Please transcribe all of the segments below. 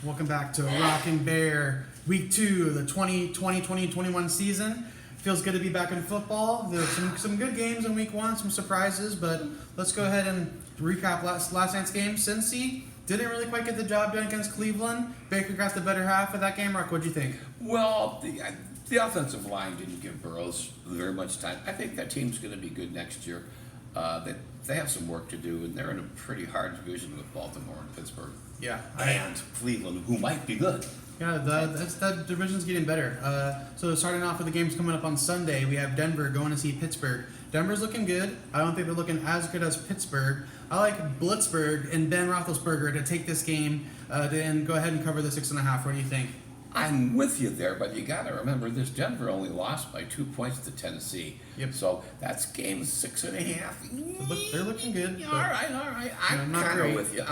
Welcome back to Rock and Bear, week 2 of the 2020-2021 season. Feels good to be back in football. There's some good games in week 1, some surprises, but let's go ahead and recap last night's game. Cincy didn't really quite get the job done against Cleveland. Baker got the better half of that game. Rock, what'd you think? Well, the offensive line didn't give Burrows very much time. I think that team's going to be good next year. They have some work to do, and they're in a pretty hard division with Baltimore and Pittsburgh. Yeah. And Cleveland, who might be good. Yeah, that division's getting better. So starting off with the games coming up on Sunday, we have Denver going to see Pittsburgh. Denver's looking good. I don't think they're looking as good as Pittsburgh. I like Blitzburg and Ben Roethlisberger to take this game and go ahead and cover the 6.5. What do you think? I'm with you there, but you got to remember this Denver only lost by 2 points to Tennessee. Yep. So that's game 6.5. They're looking good. All right. I'm kind of with you.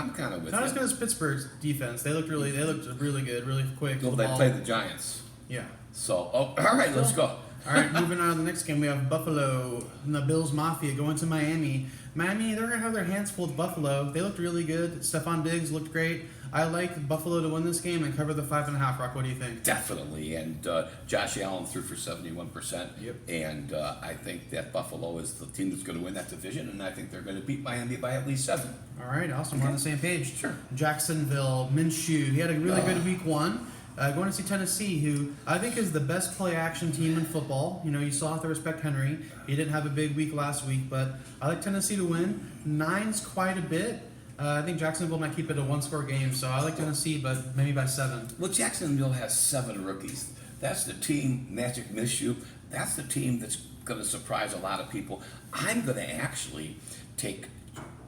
Not as good as Pittsburgh's defense. They looked really good, really quick. Well, they played the Giants. Yeah. So, all right, let's go. All right, moving on to the next game, we have Buffalo and the Bills Mafia going to Miami. Miami, they're going to have their hands full with Buffalo. They looked really good. Stephon Diggs looked great. I like Buffalo to win this game and cover the 5.5. Rock, what do you think? Definitely, and Josh Allen threw for 71%. Yep. And I think that Buffalo is the team that's going to win that division, and I think they're going to beat Miami by at least 7. All right, awesome. We're on the same page. Sure. Jacksonville, Minshew, he had a really good week 1. Going to see Tennessee, who I think is the best play-action team in football. You know, you still have to respect Henry. He didn't have a big week last week, but I like Tennessee to win. 9's quite a bit. I think Jacksonville might keep it a 1-score game, so I like Tennessee, but maybe by 7. Well, Jacksonville has 7 rookies. That's the team, Magic Minshew. That's the team that's going to surprise a lot of people. I'm going to actually take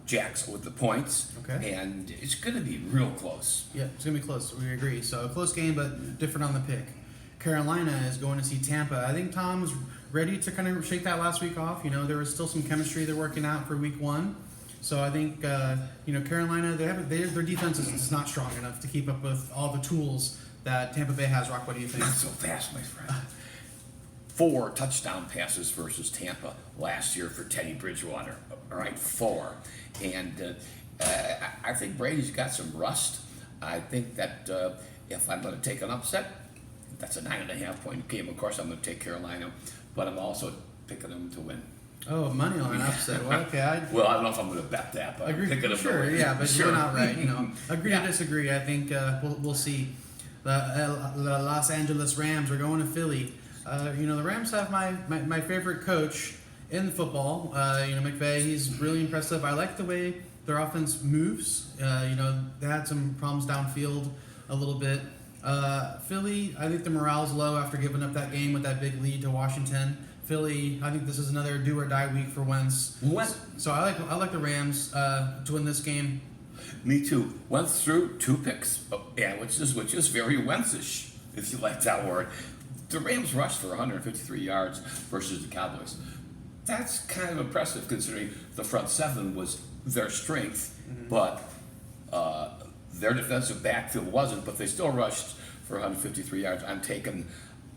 Jackson with the points, Okay. And it's going to be real close. Yeah, it's going to be close. We agree. So a close game, but different on the pick. Carolina is going to see Tampa. I think Tom's ready to kind of shake that last week off. You know, there was still some chemistry they're working out for week 1. So I think, Carolina, their defense is not strong enough to keep up with all the tools that Tampa Bay has. Rock, what do you think? Not so fast, my friend. 4 touchdown passes versus Tampa last year for Teddy Bridgewater. All right, 4. And I think Brady's got some rust. I think that if I'm going to take an upset, that's a 9.5-point game. Of course, I'm going to take Carolina, but I'm also picking them to win. Oh, money line upset. Well, okay. I don't know if I'm going to bet that, but agree. I'm picking them to win. Yeah, but Sure. you're not right. Agree to disagree. I think we'll see. The Los Angeles Rams are going to Philly. The Rams have my favorite coach in football. McVay. He's really impressive. I like the way their offense moves. They had some problems downfield a little bit. Philly, I think the morale's low after giving up that game with that big lead to Washington. Philly, I think this is another do or die week for Wentz. So I like the Rams to win this game. Me too. Wentz threw 2 picks, which is very Wentzish, if you like that word. The Rams rushed for 153 yards versus the Cowboys. That's kind of impressive considering the front 7 was their strength, but their defensive backfield wasn't, but they still rushed for 153 yards. I'm taking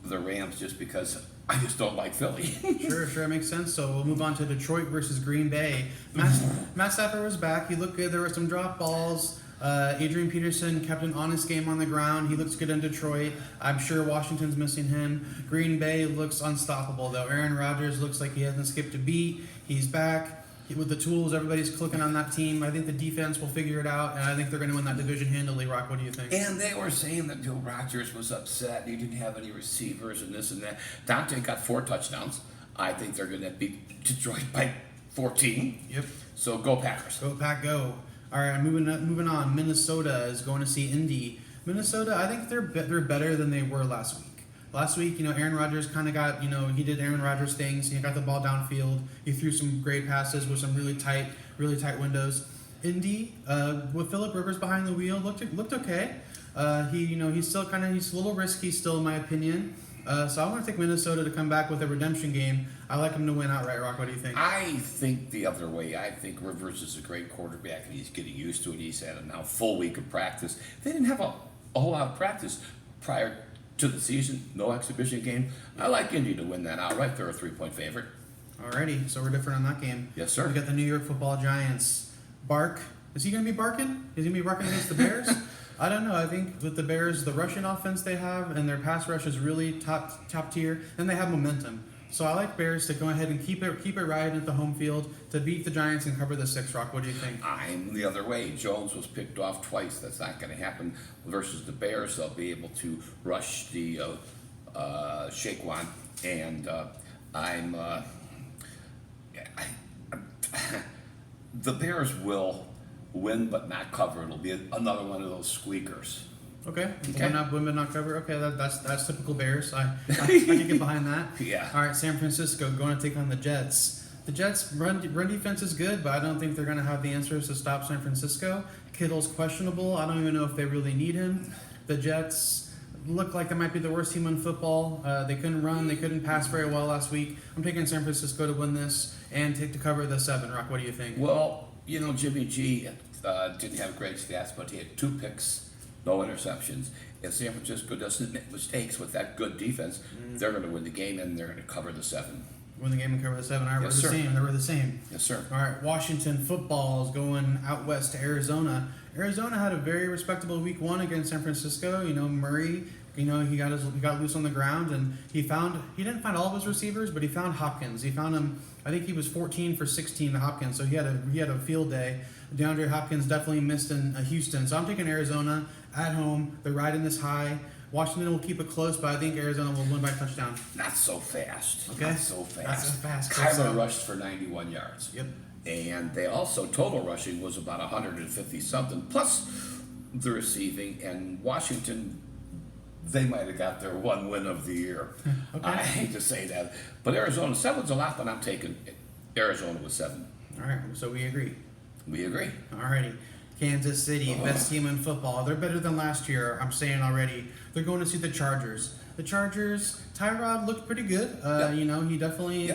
the Rams just because I just don't like Philly. Sure, it makes sense. So we'll move on to Detroit versus Green Bay. Matt Stafford was back. He looked good. There were some drop balls. Adrian Peterson kept an honest game on the ground. He looks good in Detroit. I'm sure Washington's missing him. Green Bay looks unstoppable, though. Aaron Rodgers looks like he hasn't skipped a beat. He's back. With the tools, everybody's clicking on that team. I think the defense will figure it out, and I think they're going to win that division handily. Rock, what do you think? And they were saying that Joe Rodgers was upset. He didn't have any receivers and this and that. Dante got 4 touchdowns. I think they're going to beat Detroit by 14. Yep. So go Packers. Go Pack, go. All right, moving on. Minnesota is going to see Indy. Minnesota, I think they're better than they were last week. Last week, Aaron Rodgers kind of got, he did Aaron Rodgers things. He got the ball downfield. He threw some great passes with some really tight windows. Indy, with Phillip Rivers behind the wheel, looked okay. He's still he's a little risky still, in my opinion. So I want to take Minnesota to come back with a redemption game. I like him to win outright. Rock, what do you think? I think the other way. I think Rivers is a great quarterback, and he's getting used to it. He's had a now full week of practice. They didn't have a whole lot of practice prior to the season, no exhibition game. I like Indy to win that outright. They're a 3-point favorite. Alrighty, so we're different on that game. Yes, sir. We got the New York Football Giants. Bark. Is he going to be barking? Is he going to be barking against the Bears? I don't know. I think with the Bears, the rushing offense they have and their pass rush is really top tier, and they have momentum. So I like Bears to go ahead and keep it right at the home field to beat the Giants and cover the 6. Rock, what do you think? I'm the other way. Jones was picked off twice. That's not going to happen. Versus the Bears, they'll be able to rush the Shaquan, and I'm. The Bears will win, but not cover. It'll be another one of those squeakers. Okay. Okay. Win but not cover. Okay, that's typical Bears. I can get behind that. Yeah. All right, San Francisco going to take on the Jets. The Jets' run defense is good, but I don't think they're going to have the answers to stop San Francisco. Kittle's questionable. I don't even know if they really need him. The Jets look like they might be the worst team in football. They couldn't run. They couldn't pass very well last week. I'm taking San Francisco to win this and to cover the 7. Rock, what do you think? Well, Jimmy G didn't have great stats, but he had 2 picks, no interceptions. If San Francisco doesn't make mistakes with that good defense, they're going to win the game and they're going to cover the 7. Win the game and cover the 7. All right, Yes, we're the sir. same. They were the same. Yes, sir. All right, Washington football is going out west to Arizona. Arizona had a very respectable week 1 against San Francisco. Murray, he got loose on the ground, and he didn't find all of his receivers, but he found Hopkins. He found him. I think he was 14 for 16 to Hopkins, so he had a field day. DeAndre Hopkins definitely missed in Houston, so I'm taking Arizona at home. They're riding this high. Washington will keep it close, but I think Arizona will win by a touchdown. Not so fast. Okay. Not so fast. Not so fast. Kyler rushed for 91 yards. Yep. And they also, total rushing was about 150 something, plus the receiving. And Washington, they might have got their 1 win of the year. Okay. I hate to say that. But Arizona, 7's a lot, but I'm taking Arizona with 7. All right, so we agree. We agree. Alrighty. Kansas City, best team in football. They're better than last year, I'm saying already. They're going to see the Chargers. The Chargers, Tyrod looked pretty good. He definitely,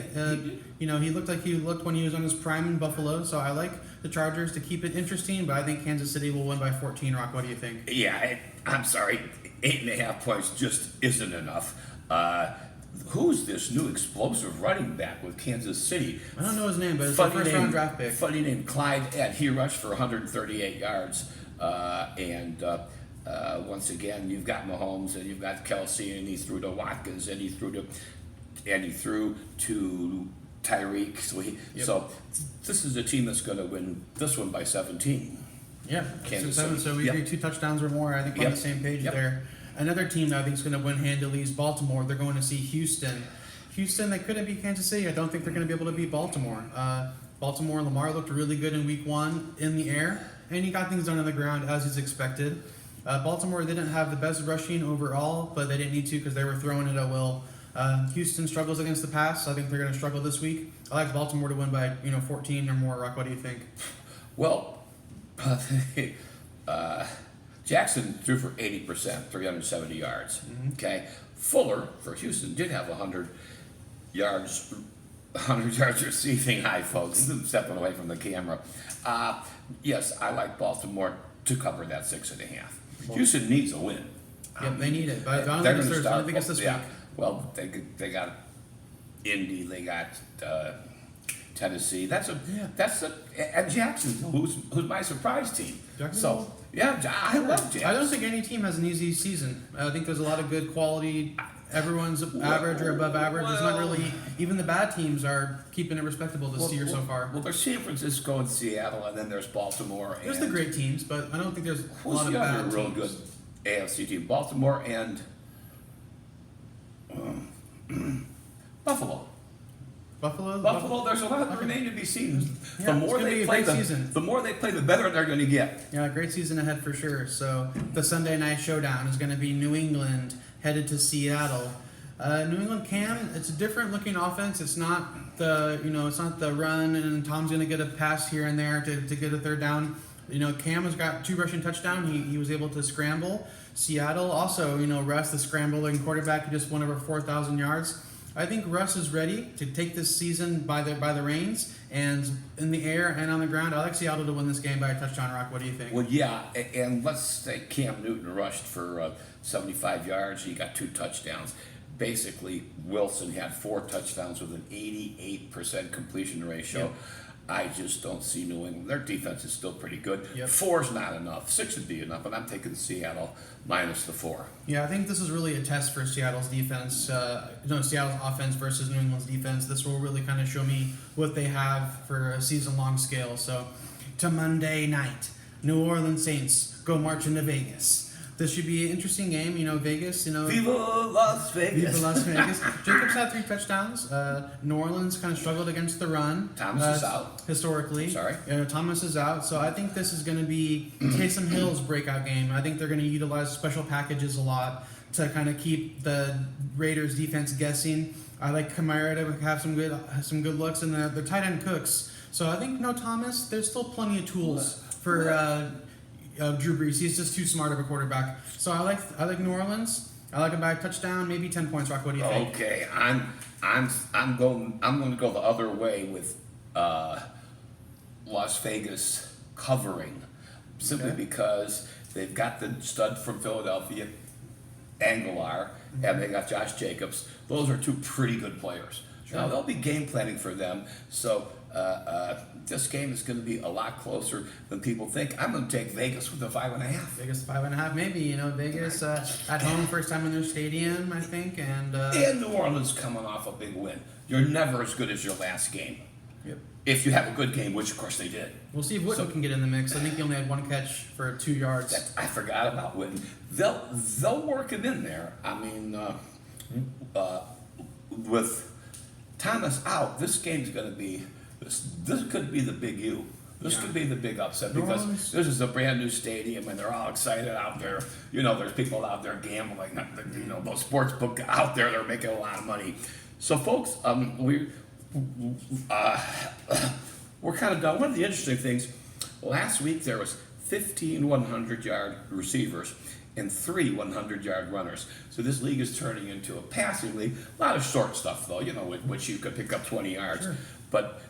he looked like he looked when he was on his prime in Buffalo. So I like the Chargers to keep it interesting, but I think Kansas City will win by 14. Rock, what do you think? Yeah, I'm sorry. 8.5 points just isn't enough. Who's this new explosive running back with Kansas City? I don't know his name, but it's a first-round draft pick. Funny name, Clyde Ed. He rushed for 138 yards. Once again, you've got Mahomes and you've got Kelsey, and he threw to Watkins, and he threw to Tyreek. So this is a team that's going to win this one by 17. Yeah, Kansas 7, City. so we agree 2 touchdowns or more. I think we're on the same page there. Another team that I think is going to win handily is Baltimore. They're going to see Houston. Houston, they couldn't beat Kansas City. I don't think they're going to be able to beat Baltimore. Baltimore, Lamar looked really good in week 1 in the air, and he got things done on the ground as is expected. Baltimore didn't have the best rushing overall, but they didn't need to because they were throwing it at will. Houston struggles against the pass, so I think they're going to struggle this week. I like Baltimore to win by 14 or more. Rock, what do you think? Well, Jackson threw for 80%, 370 yards. Mm-hmm. Okay, Fuller for Houston did have 100 yards receiving. Hi, folks, I'm stepping away from the camera. Yes, I like Baltimore to cover that 6.5. Houston needs a win. Yep, they need it, but I don't They're think gonna it's start. I think it's this week. Well, they got Indy, they got Tennessee. And Jackson, who's my surprise team. So yeah, I love Jackson. I don't think any team has an easy season. I think there's a lot of good quality. Everyone's average or above average. It's not really, even the bad teams are keeping it respectable this year so far. Well, there's San Francisco and Seattle, and then there's Baltimore. There's the great teams, but I don't think there's a lot of the bad other teams. real good AFC team? Baltimore and Buffalo. Buffalo. There's a lot that remain to be seen. Yeah, The more it's gonna be they a play, great season. the more they play, the better they're going to get. Yeah, great season ahead for sure. So the Sunday night showdown is going to be New England headed to Seattle. New England it's a different looking offense. It's not the run and Tom's going to get a pass here and there to get a third down. Cam has got 2 rushing touchdowns. He was able to scramble. Seattle also, Russ, the scrambling quarterback, who just won over 4,000 yards. I think Russ is ready to take this season by the reins, and in the air and on the ground. I like Seattle to win this game by a touchdown. Rock, what do you think? Well, yeah, and let's say Cam Newton rushed for 75 yards. He got 2 touchdowns. Basically, Wilson had 4 touchdowns with an 88% completion ratio. I just don't see New England. Their defense is still pretty good. Yep. 4's not enough. 6 would be enough, but I'm taking Seattle minus the 4. Yeah, I think this is really a test for Seattle's defense. Seattle's offense versus New England's defense. This will really kind of show me what they have for a season-long scale. So, to Monday night, New Orleans Saints go march into Vegas. This should be an interesting game. Vegas. Viva Las Vegas! Viva Las Vegas. Jacobs had 3 touchdowns. New Orleans kind of struggled against the run. Thomas is out. Historically. Sorry. Thomas is out. So I think this is going to be Taysom Hill's breakout game. I think they're going to utilize special packages a lot to kind of keep the Raiders defense guessing. I like Kamara to have some good looks, and the tight end Cooks. So I think Thomas. There's still plenty of tools for Drew Brees. He's just too smart of a quarterback. So I like New Orleans. I like a back touchdown, maybe 10 points. Rock, what do you think? Okay, I'm going to go the other way with Las Vegas covering, simply because they've got the stud from Philadelphia, Aguilar, and they got Josh Jacobs. Those are 2 pretty good players. Sure. Now they'll be game planning for them. So this game is going to be a lot closer than people think. I'm going to take Vegas with a 5.5. Vegas 5.5, maybe. Vegas at home, first time in their stadium, I think, and New Orleans coming off a big win. You're never as good as your last game. Yep. If you have a good game, which of course they did. We'll see if Witten can get in the mix. I think he only had 1 catch for 2 yards. I forgot about Witten. They'll work him in there. I mean, with Thomas out, this game's going to be this could be the big U. This could be the big upset because this is a brand new stadium and they're all excited out there. There's people out there gambling. Those sports book out there, they're making a lot of money. So, folks, we're kind of done. One of the interesting things, last week there was 15 100-yard receivers and 3 100-yard runners. So this league is turning into a passing league. A lot of short stuff, though, which you could pick up 20 yards. Sure. But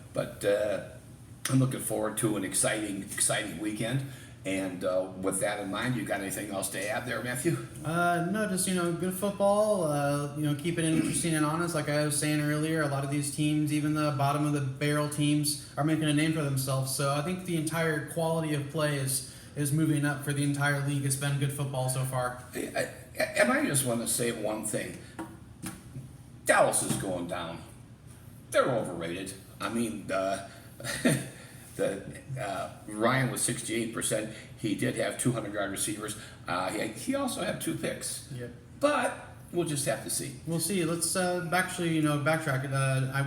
I'm looking forward to an exciting weekend. And with that in mind, you got anything else to add there, Matthew? No, just good football. Keep it interesting and honest. Like I was saying earlier, a lot of these teams, even the bottom of the barrel teams, are making a name for themselves. So I think the entire quality of play is moving up for the entire league. It's been good football so far. And I just want to say one thing. Dallas is going down. They're overrated. I mean, Ryan was 68%. He did have 200-yard receivers. He also had 2 picks. Yep. But we'll just have to see. We'll see. Let's backtrack.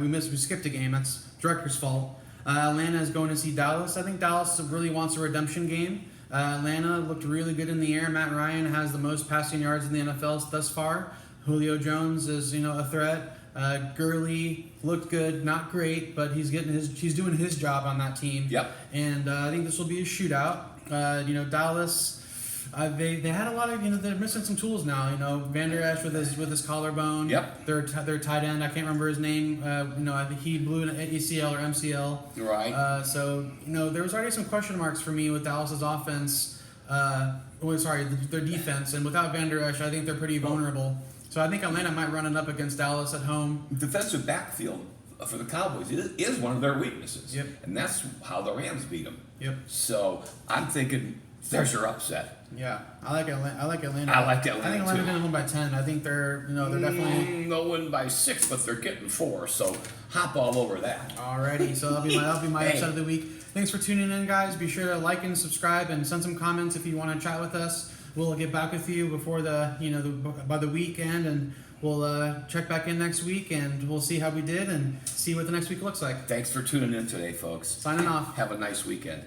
We skipped a game. That's director's fault. Atlanta is going to see Dallas. I think Dallas really wants a redemption game. Atlanta looked really good in the air. Matt Ryan has the most passing yards in the NFL thus far. Julio Jones is a threat. Gurley looked good, not great, but he's doing his job on that team. Yep. And I think this will be a shootout. Dallas, they had a lot of they're missing some tools now. Van Der Esch with his collarbone. Yep. Their tight end, I can't remember his name. I think he blew an ACL or MCL. Right. So there was already some question marks for me with Dallas's offense. Their defense, and without Van Der Esch, I think they're pretty vulnerable. So I think Atlanta might run it up against Dallas at home. Defensive backfield for the Cowboys is one of their weaknesses. Yep. And that's how the Rams beat them. Yep. So I'm thinking there's your upset. Yeah, I like Atlanta. I like Atlanta. I think Atlanta's going to win by 10. I think they're definitely. They'll win by 6, but they're getting 4. So hop all over that. Alrighty, so that'll be my episode of the week. Thanks for tuning in, guys. Be sure to like and subscribe and send some comments if you want to chat with us. We'll get back with you before by the weekend, and we'll check back in next week, and we'll see how we did and see what the next week looks like. Thanks for tuning in today, folks. Signing off. Have a nice weekend.